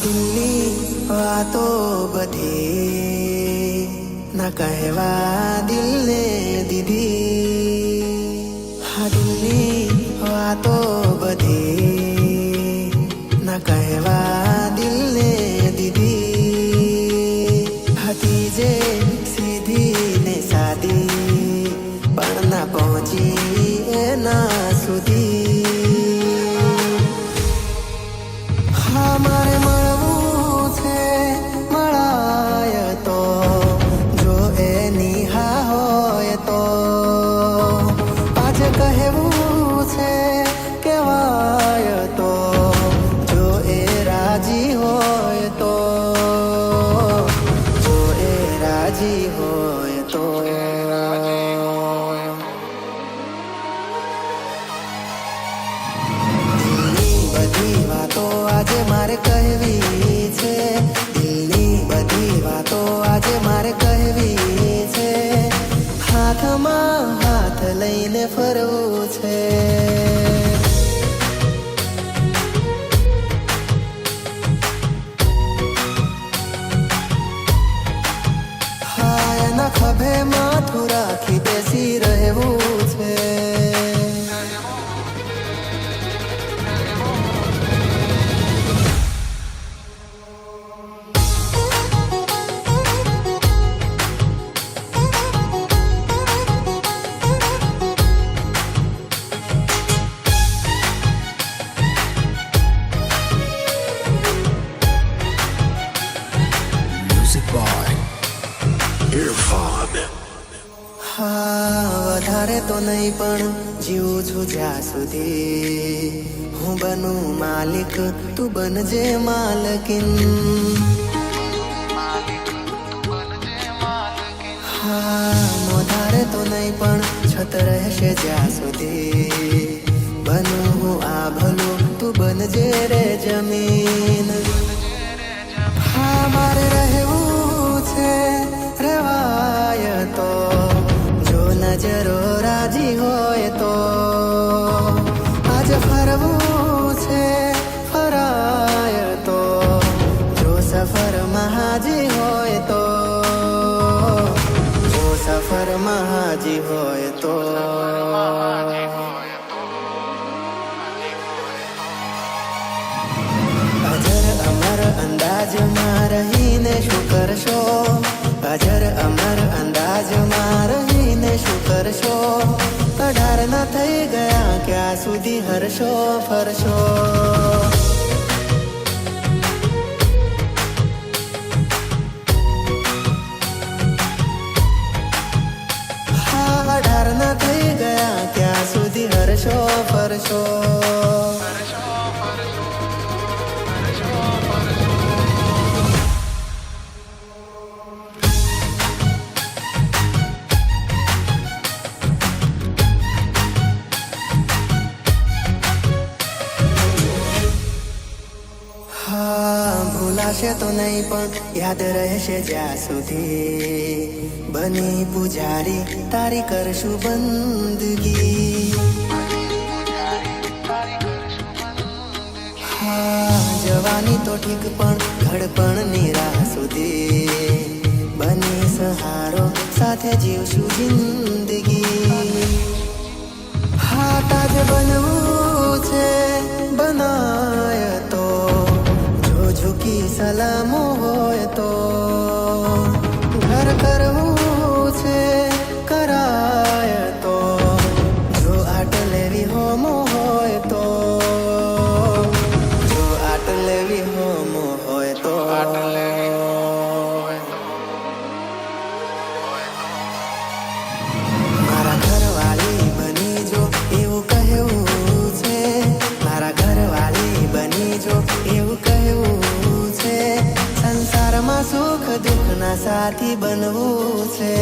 દિલની વાતો બધી ના કહેવા દિલને દીધી. હા દિલની વાતો બધી ના કહેવા દિલને દીધી. હતી જે સીધી ને સાદી પણ ના પહોંચી એના સુધી. હા મારે મળવું છે મળાય તો જો એની હા હોય તો. આજ કહેવું છે કહેવાય તો જો એ રાજી હોય તો. જો એ રાજી હોય તો. બધી વાતો આજે મારે કહેવી છે. દિલની બધી વાતો આજે મારે કહેવી છે. હાથમાં હાથ લઈને ફરવું છે. હા એના ખભે માથું રાખી બેસી રહેવું છે. હા વધારે તો નહીં પણ જીવું છું જ્યાં સુધી હું બનું માલિક તું બનજે માલકીન. હા વધારે તો નહીં પણ છત રહેશે જ્યાં સુધી બનું હું આ ભલું તું બનજે રે જમીન. હા મારે રહેવું છે રેવાય તો જો નજરો રાજી હોય તો. આજ ફરવું છે ફરાય તો જો સફરમાં હાજી હોય તો. જો સફરમાં હાજી હોય તો. અજર અમર અંદાજમાં રહીને શું કરશો. અજર અમર અંદાજમાં રહીને શું કરશો. 18 ના થઈ ગયા ક્યાં સુધી હરશો ફરશો. હા 18 ના થઈ ગયા ક્યાં સુધી હરશો ફરશો. ભૂલાશે તો નહીં પણ યાદ રહેશે જ્યાં સુધી બની પૂજારી તારી કરશું બંદગી. હા જવાની તો ઠીક પણ ઘડપણની રાહ સુધી બની સહારો સાથે જીવશું જિંદગી. હા તાજ બનવું છે બનાય તો ઝુકી સલામો હોય તો. ઘર કરવું છે કરાય તો જો આટ લેવી હોમો હોય તો. જો આટ લેવી હોમો હોય તો. સુખ દુઃખના સાથી બનવું છે.